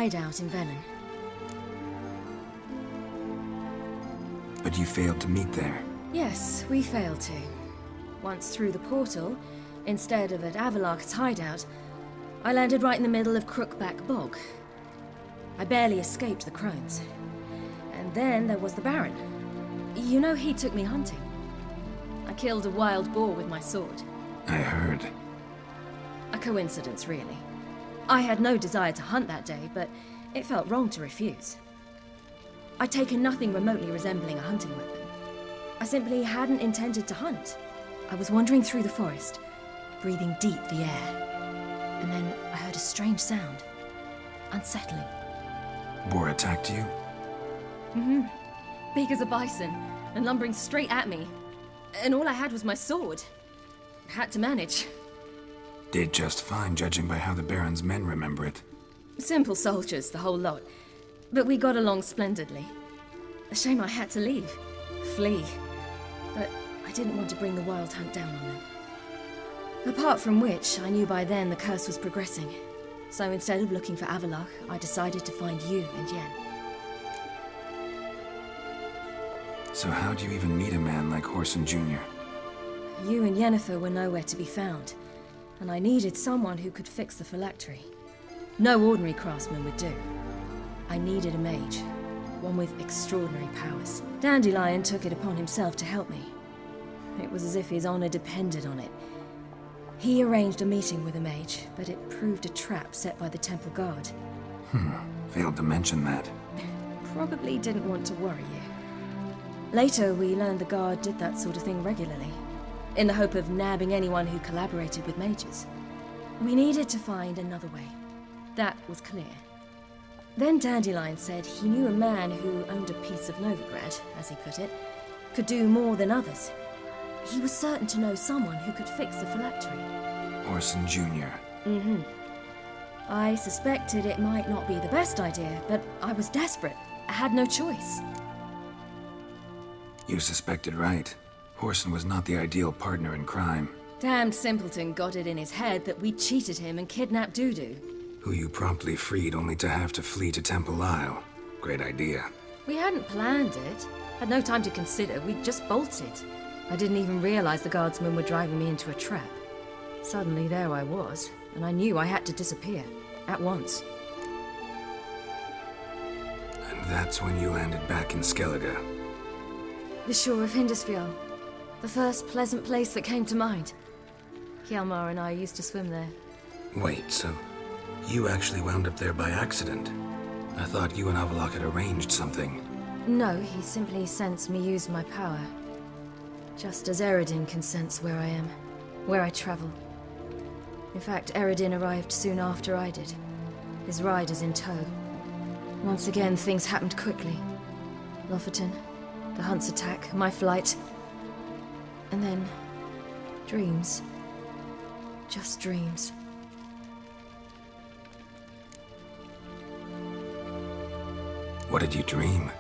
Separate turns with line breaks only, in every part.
hideout in Velen.
But you failed to meet there.
Yes, we failed to. Once through the portal, instead of at Avalok's hideout, I landed right in the middle of Crookback Bog. I barely escaped the crones. And then there was the Baron. You know, he took me hunting. I killed a wild boar with my sword.
I heard.
A coincidence, really. I had no desire to hunt that day, but it felt wrong to refuse. I'd taken nothing remotely resembling a hunting weapon. I simply hadn't intended to hunt. I was wandering through the forest, breathing deep the air. And then I heard a strange sound. Unsettling.
Boar attacked you?
Mm-hmm. Big as a bison, and lumbering straight at me. And all I had was my sword. Had to manage.
Did just fine, judging by how the Baron's men remember it.
Simple soldiers, the whole lot. But we got along splendidly. A shame I had to leave. Flee. But I didn't want to bring the wild hunt down on them. Apart from which, I knew by then the curse was progressing. So instead of looking for Avalok, I decided to find you and Yen.
So how'd you even meet a man like Horson Jr.?
You and Yennefer were nowhere to be found, and I needed someone who could fix the phylactery. No ordinary craftsman would do. I needed a mage, one with extraordinary powers. Dandelion took it upon himself to help me. It was as if his honor depended on it. He arranged a meeting with a mage, but it proved a trap set by the temple guard.
Failed to mention that.
Probably didn't want to worry you. Later, we learned the guard did that sort of thing regularly, in the hope of nabbing anyone who collaborated with mages. We needed to find another way. That was clear. Then Dandelion said he knew a man who owned a piece of Novigrad, as he put it, could do more than others. He was certain to know someone who could fix the phylactery.
Horson Jr.
Mm-hmm. I suspected it might not be the best idea, but I was desperate. I had no choice.
You suspected right. Horson was not the ideal partner in crime.
Damned simpleton got it in his head that we cheated him and kidnapped Dudu.
Who you promptly freed only to have to flee to Temple Isle. Great idea.
We hadn't planned it. Had no time to consider. We just bolted. I didn't even realize the guardsmen were driving me into a trap. Suddenly there I was, and I knew I had to disappear. At once.
And that's when you landed back in Skellige.
The shore of Hindisfjall. The first pleasant place that came to mind. Hjalmar and I used to swim there.
Wait, so you actually wound up there by accident? I thought you and Avalok had arranged something.
No, he simply sensed me use my power. Just as Eredin can sense where I am, where I travel. In fact, Eredin arrived soon after I did. His riders in tow. Once again, things happened quickly. Lofoten, the hunt's attack, my flight. And then, dreams. Just dreams.
What did you dream?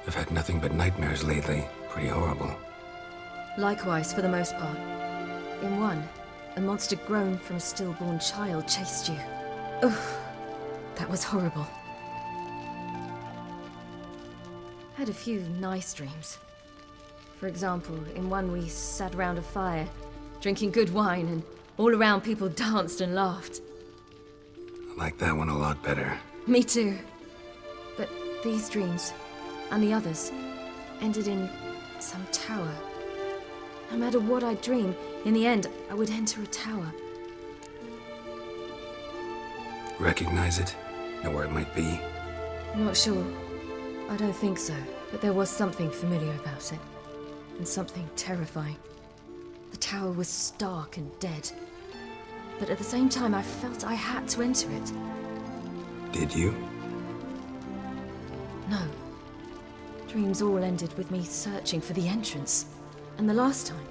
I've had nothing but nightmares lately. Pretty horrible.
Likewise, for the most part. In one, a monster grown from a stillborn child chased you. Ugh, that was horrible. Had a few nice dreams. For example, in one we sat around a fire, drinking good wine, and all around people danced and laughed.
I like that one a lot better.
Me too. But these dreams, and the others, ended in some tower. No matter what I dream, in the end, I would enter a tower.
Recognize it? Know where it might be?
Not sure. I don't think so, but there was something familiar about it. And something terrifying. The tower was stark and dead. But at the same time, I felt I had to enter it.
Did you?
No. Dreams all ended with me searching for the entrance. And the last time,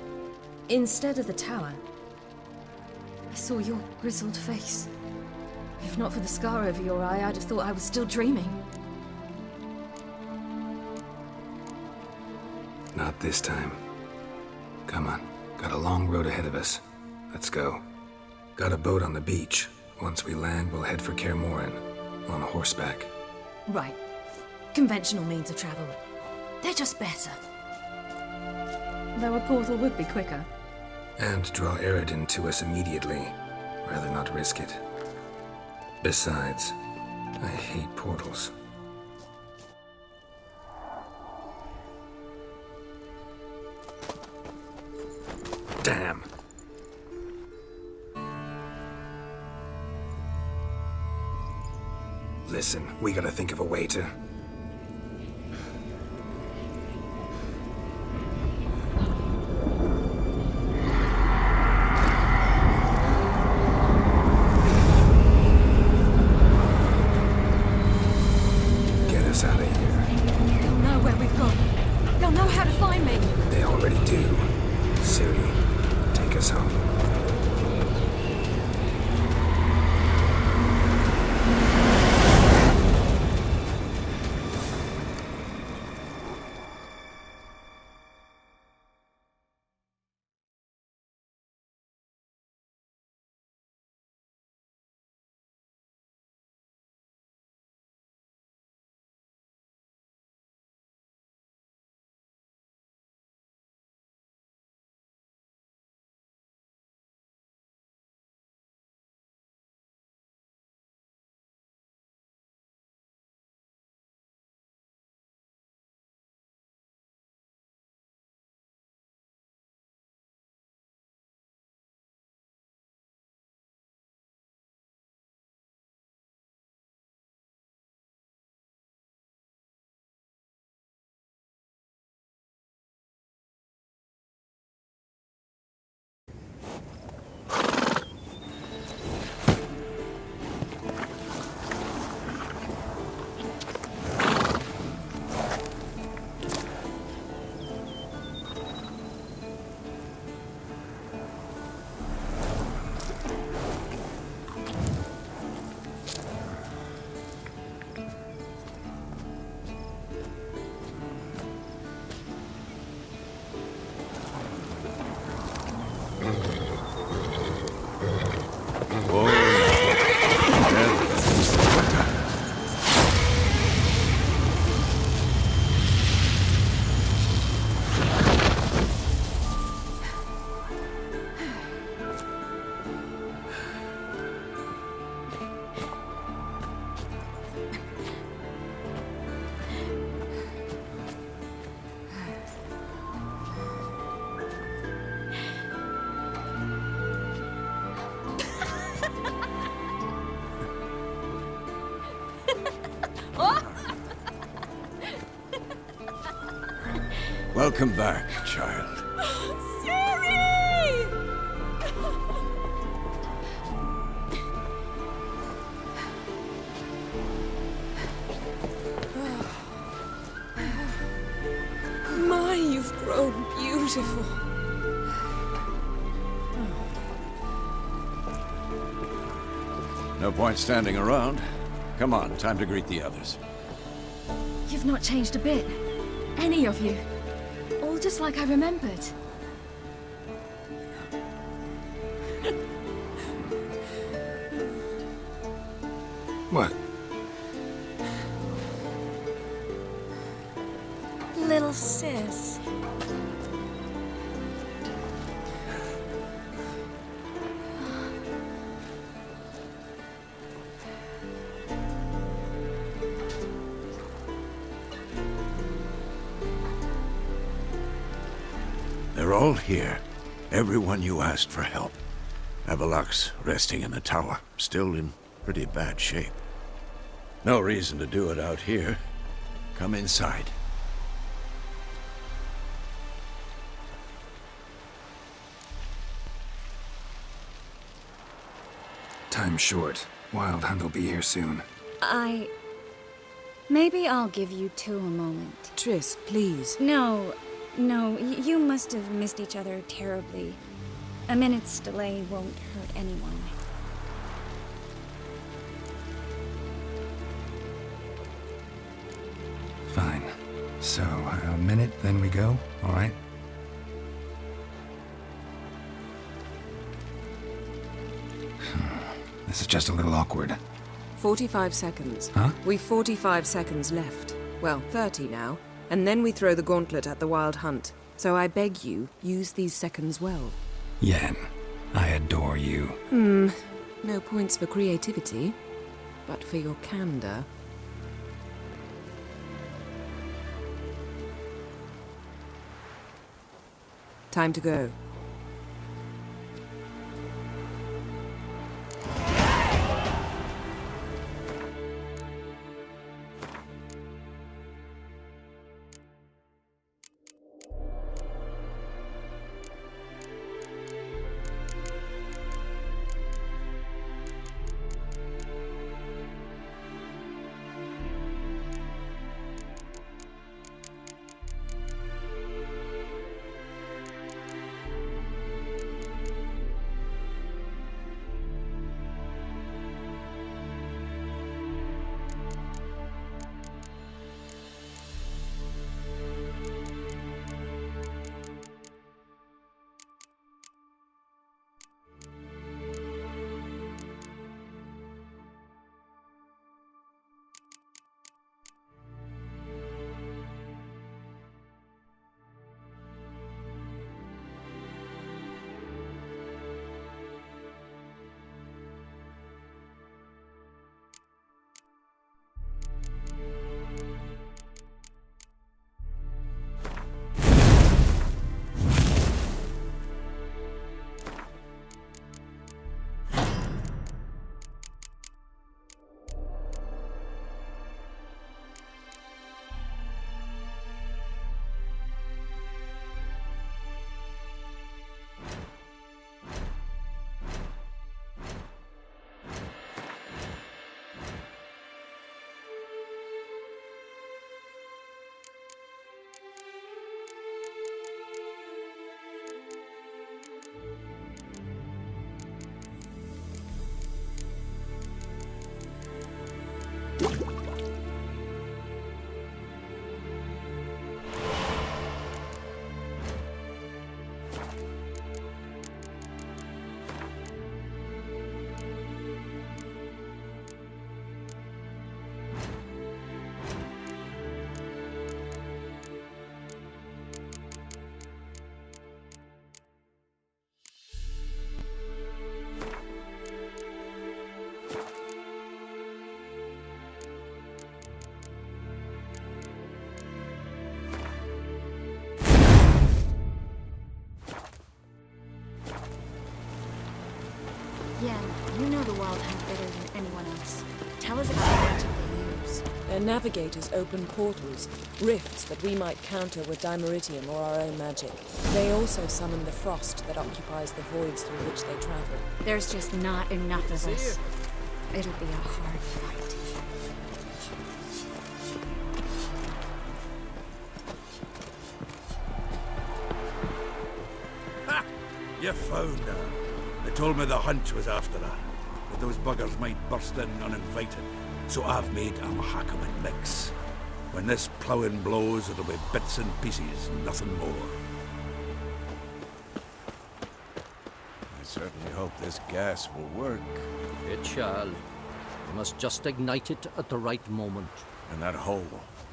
instead of the tower, I saw your grizzled face. If not for the scar over your eye, I'd have thought I was still dreaming.
Not this time. Come on. Got a long road ahead of us. Let's go. Got a boat on the beach. Once we land, we'll head for Kaer Morhen. On horseback.
Right. Conventional means of travel. They're just better. Though a portal would be quicker.
And draw Eridan to us immediately. Rather not risk it. Besides, I hate portals. Damn. Listen, we gotta think of a way to... get us out of here.
They'll know where we've gone. They'll know how to find me.
They already do. Ciri, take us home.
Welcome back, child.
Ciri! My, you've grown beautiful.
No point standing around. Come on, time to greet the others.
You've not changed a bit. Any of you. All just like I remembered.
What?
Little sis.
They're all here. Everyone you asked for help. Avalok's resting in the tower, still in pretty bad shape. No reason to do it out here. Come inside.
Time's short. Wild Hunt will be here soon.
Maybe I'll give you two a moment.
Triss, please.
No, you must have missed each other terribly. A minute's delay won't hurt anyone.
Fine. So, a minute, then we go? All right? This is just a little awkward.
45 seconds.
Huh?
We've 45 seconds left. Well, 30 now. And then we throw the gauntlet at the Wild Hunt. So I beg you, use these seconds well.
Yen, I adore you.
No points for creativity, but for your candor. Time to go.
Yen, you know the Wild Hunt better than anyone else. Tell us about the magic they use.
Their navigators open portals, rifts that we might counter with dimeritium or our own magic. They also summon the frost that occupies the voids through which they travel.
There's just not enough of us. It'll be a hard fight.
Ha! You found her. They told me the Hunt was after her, but those buggers might burst in uninvited, so I've made a Mahakaman mix. When this ploughing blows, it'll be bits and pieces, nothing more.
I certainly hope this gas will work.
It shall. We must just ignite it at the right moment.
And that hole,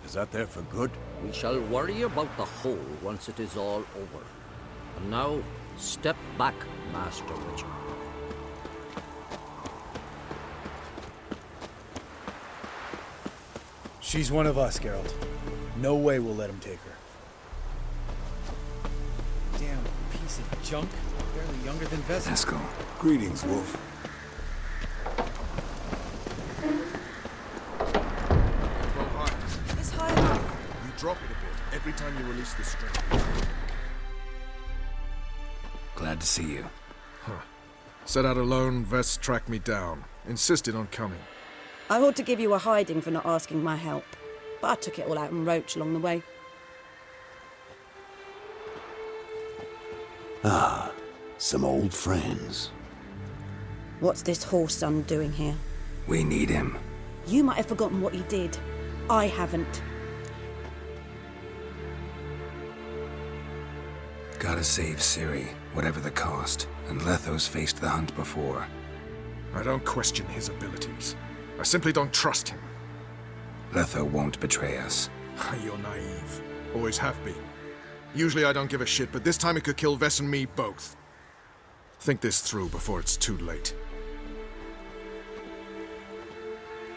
is that there for good?
We shall worry about the hole once it is all over. And now, step back, Master Witcher.
She's one of us, Geralt. No way we'll let him take her. Damn piece of junk. Barely younger than Vespa.
Eskel.
Greetings, Wolf.
Well, high.
It's high enough.
You drop it a bit every time you release the string.
Glad to see you.
Set out alone, Vest tracked me down. Insisted on coming.
I ought to give you a hiding for not asking my help, but I took it all out in Roach along the way.
Ah, some old friends.
What's this horse son doing here?
We need him.
You might have forgotten what he did. I haven't.
Gotta save Ciri, whatever the cost. And Letho's faced the Hunt before.
I don't question his abilities. I simply don't trust him.
Letho won't betray us.
You're naive. Always have been. Usually I don't give a shit, but this time it could kill Vess and me both. Think this through before it's too late.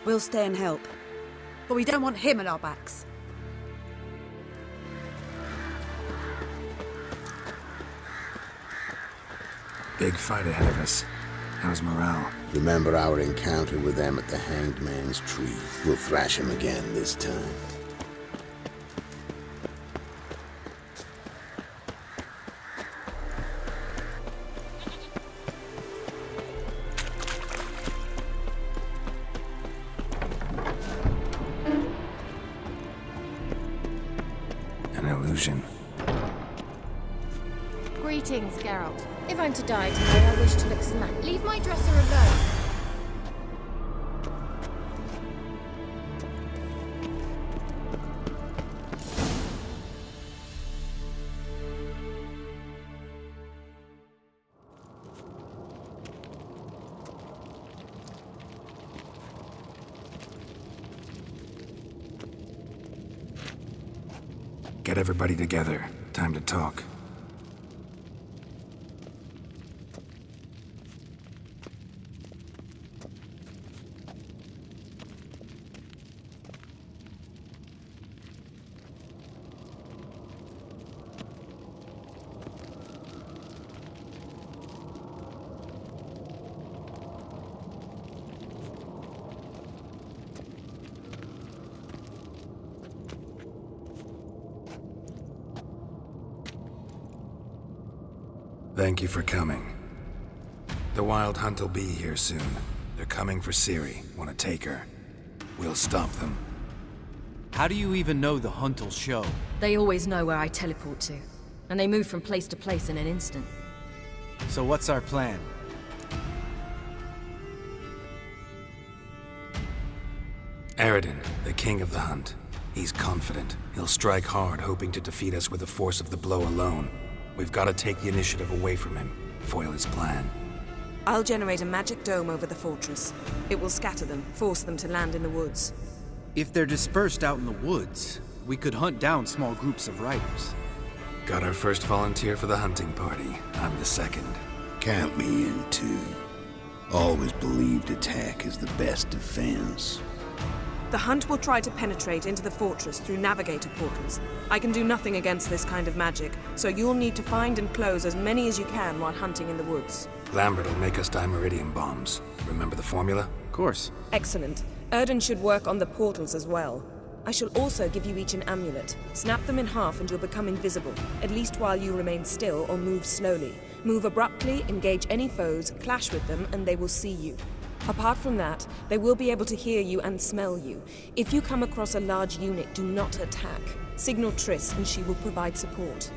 We'll stay and help. But we don't want him at our backs.
Big fight ahead of us. How's morale?
Remember our encounter with them at the Hanged Man's Tree. We'll thrash him again this time.
An illusion.
Greetings, Geralt. If I'm to die today, I wish to look smart. Leave my dresser alone.
Get everybody together. Time to talk. Thank you for coming. The Wild Hunt will be here soon. They're coming for Ciri. Want to take her. We'll stop them.
How do you even know the Hunt will show?
They always know where I teleport to, and they move from place to place in an instant.
So what's our plan?
Eredin, the king of the Hunt. He's confident. He'll strike hard, hoping to defeat us with the force of the blow alone. We've got to take the initiative away from him, foil his plan.
I'll generate a magic dome over the fortress. It will scatter them, force them to land in the woods.
If they're dispersed out in the woods, we could hunt down small groups of riders.
Got our first volunteer for the hunting party. I'm the second.
Count me in too. Always believed attack is the best defense.
The Hunt will try to penetrate into the fortress through navigator portals. I can do nothing against this kind of magic, so you'll need to find and close as many as you can while hunting in the woods.
Lambert will make us dimeridium bombs. Remember the formula?
Of course.
Excellent. Erden should work on the portals as well. I shall also give you each an amulet. Snap them in half and you'll become invisible, at least while you remain still or move slowly. Move abruptly, engage any foes, clash with them, and they will see you. Apart from that, they will be able to hear you and smell you. If you come across a large unit, do not attack. Signal Triss and she will provide support.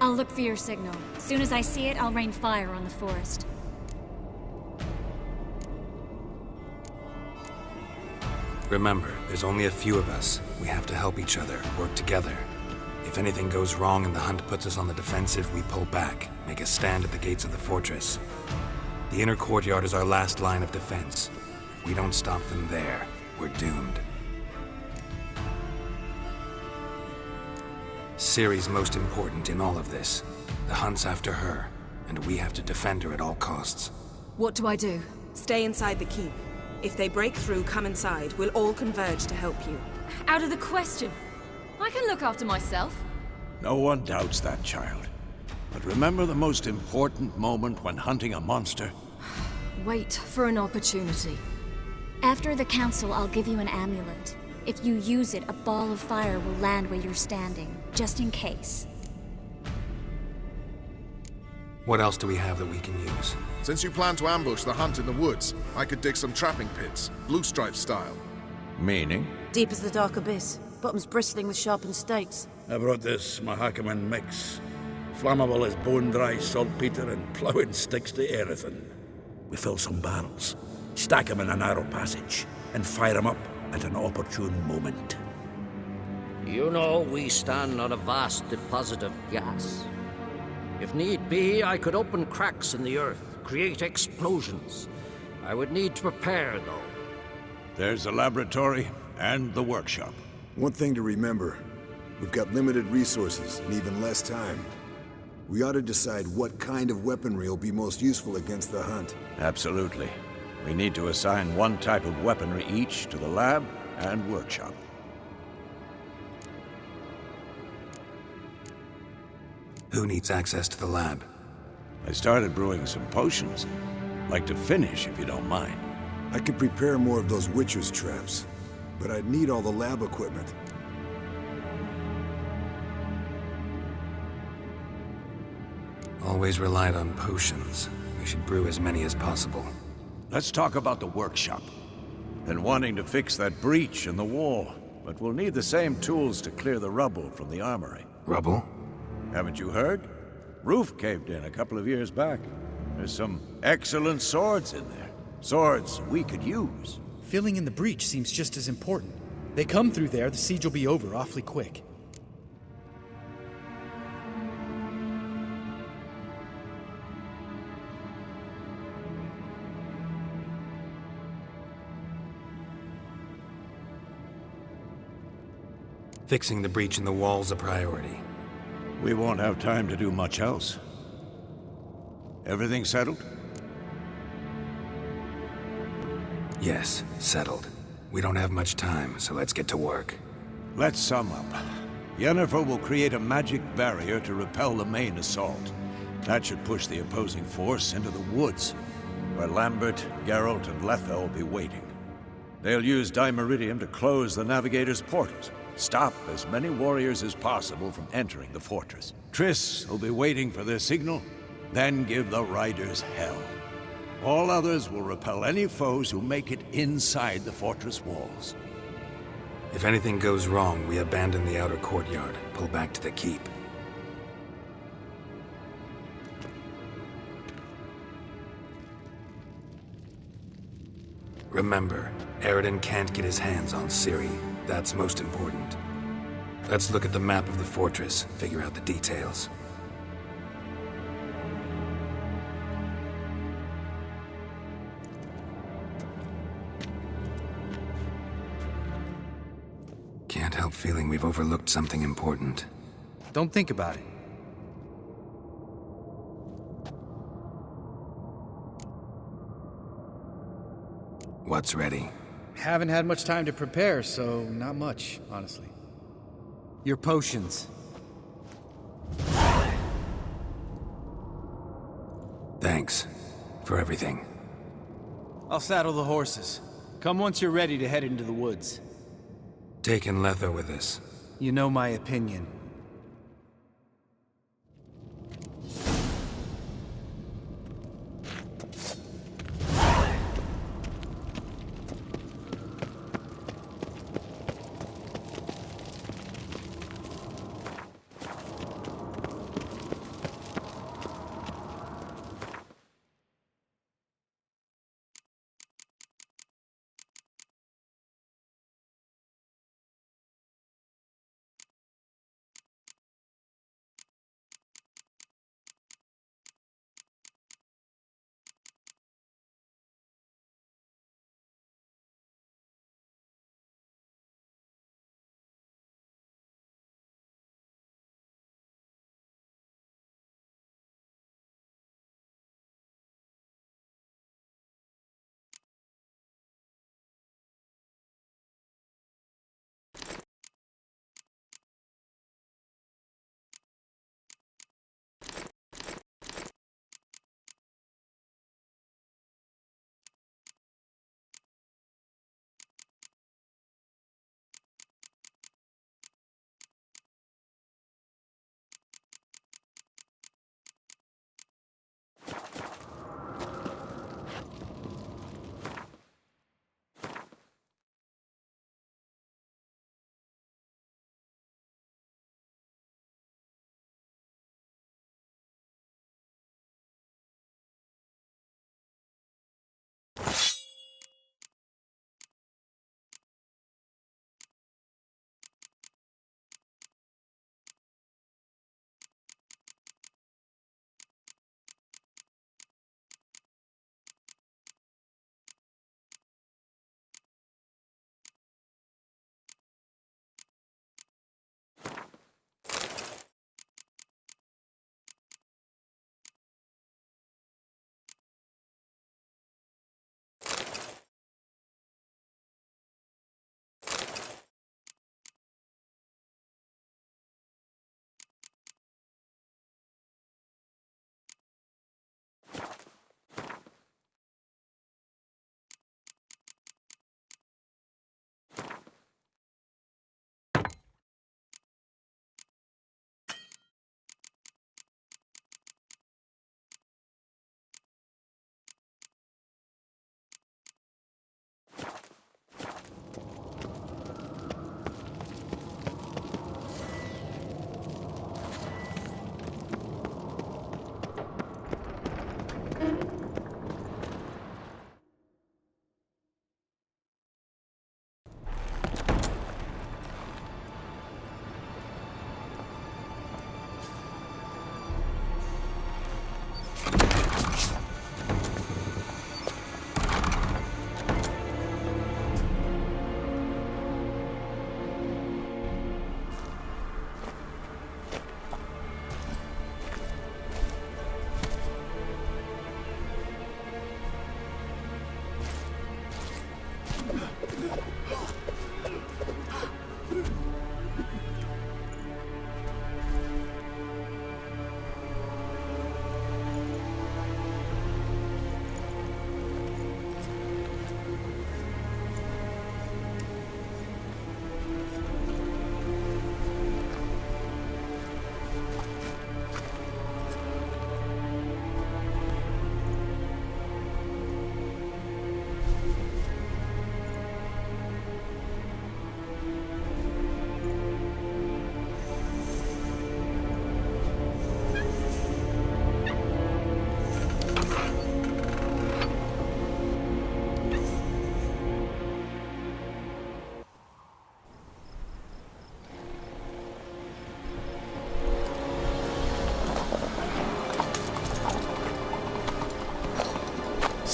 I'll look for your signal. As soon as I see it, I'll rain fire on the forest.
Remember, there's only a few of us. We have to help each other, work together. If anything goes wrong and the Hunt puts us on the defensive, we pull back, make a stand at the gates of the fortress. The inner courtyard is our last line of defense. If we don't stop them there, we're doomed. Ciri's most important in all of this. The Hunt's after her, and we have to defend her at all costs.
What do I do?
Stay inside the keep. If they break through, come inside. We'll all converge to help you.
Out of the question. I can look after myself.
No one doubts that, child. But remember the most important moment when hunting a monster?
Wait for an opportunity.
After the council, I'll give you an amulet. If you use it, a ball of fire will land where you're standing, just in case.
What else do we have that we can use?
Since you plan to ambush the Hunt in the woods, I could dig some trapping pits, blue stripe style.
Meaning?
Deep as the dark abyss, bottoms bristling with sharpened stakes.
I brought this Mahakaman mix. Flammable as bone-dry saltpeter and ploughing sticks to anything. We fill some barrels, stack them in a narrow passage, and fire them up at an opportune moment.
You know, we stand on a vast deposit of gas. If need be, I could open cracks in the earth, create explosions. I would need to prepare, though.
There's the laboratory and the workshop.
One thing to remember, we've got limited resources and even less time. We ought to decide what kind of weaponry will be most useful against the hunt.
Absolutely. We need to assign one type of weaponry each to the lab and workshop.
Who needs access to the lab?
I started brewing some potions. Like to finish, if you don't mind.
I could prepare more of those Witcher's traps, but I'd need all the lab equipment.
Always relied on potions. We should brew as many as possible.
Let's talk about the workshop. Been wanting to fix that breach in the wall, but we'll need the same tools to clear the rubble from the armory.
Rubble?
Haven't you heard? Roof caved in a couple of years back. There's some excellent swords in there. Swords we could use.
Filling in the breach seems just as important. They come through there, the siege will be over awfully quick.
Fixing the breach in the wall's a priority.
We won't have time to do much else. Everything settled?
Yes, settled. We don't have much time, so let's get to work.
Let's sum up. Yennefer will create a magic barrier to repel the main assault. That should push the opposing force into the woods, where Lambert, Geralt, and Letha will be waiting. They'll use Dimeridium to close the Navigator's portals. Stop as many warriors as possible from entering the fortress. Triss will be waiting for their signal, then give the riders hell. All others will repel any foes who make it inside the fortress walls.
If anything goes wrong, we abandon the outer courtyard, pull back to the keep. Remember, Eridan can't get his hands on Ciri. That's most important. Let's look at the map of the fortress, figure out the details. Can't help feeling we've overlooked something important.
Don't think about it.
What's ready?
Haven't had much time to prepare, so not much, honestly.
Your potions.
Thanks for everything.
I'll saddle the horses. Come once you're ready to head into the woods.
Taking Letha with us.
You know my opinion.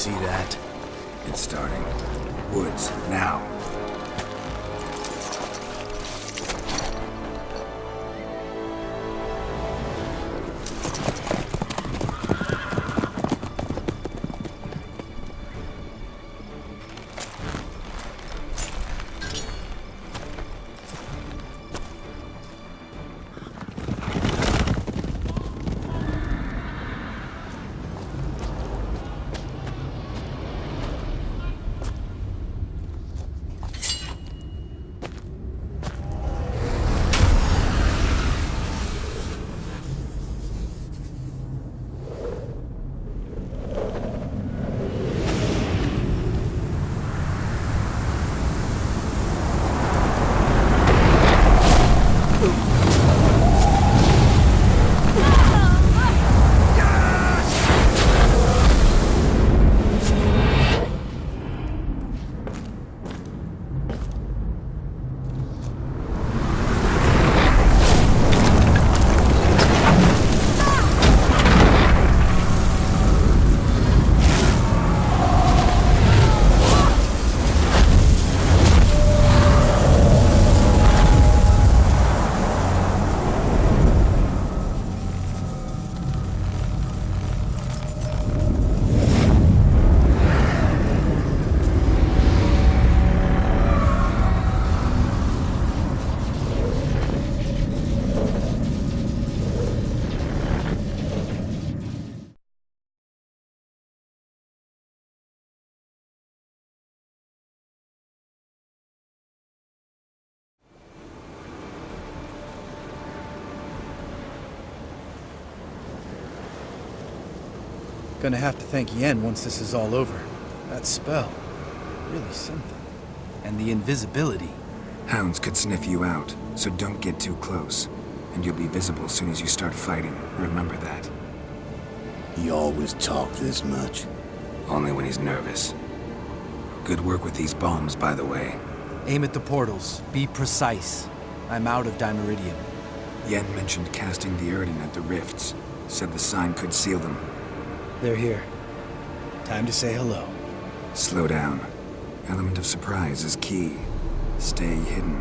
see that?
It's starting. Woods, now.
Gonna have to thank Yen once this is all over. That spell, really something. And the invisibility.
Hounds could sniff you out, so don't get too close. And you'll be visible as soon as you start fighting. Remember that.
He always talk this much?
Only when he's nervous. Good work with these bombs, by the way.
Aim at the portals. Be precise. I'm out of Dimeridium.
Yen mentioned casting the Erdin at the rifts. Said the sign could seal them.
They're here. Time to say hello.
Slow down. Element of surprise is key. Stay hidden.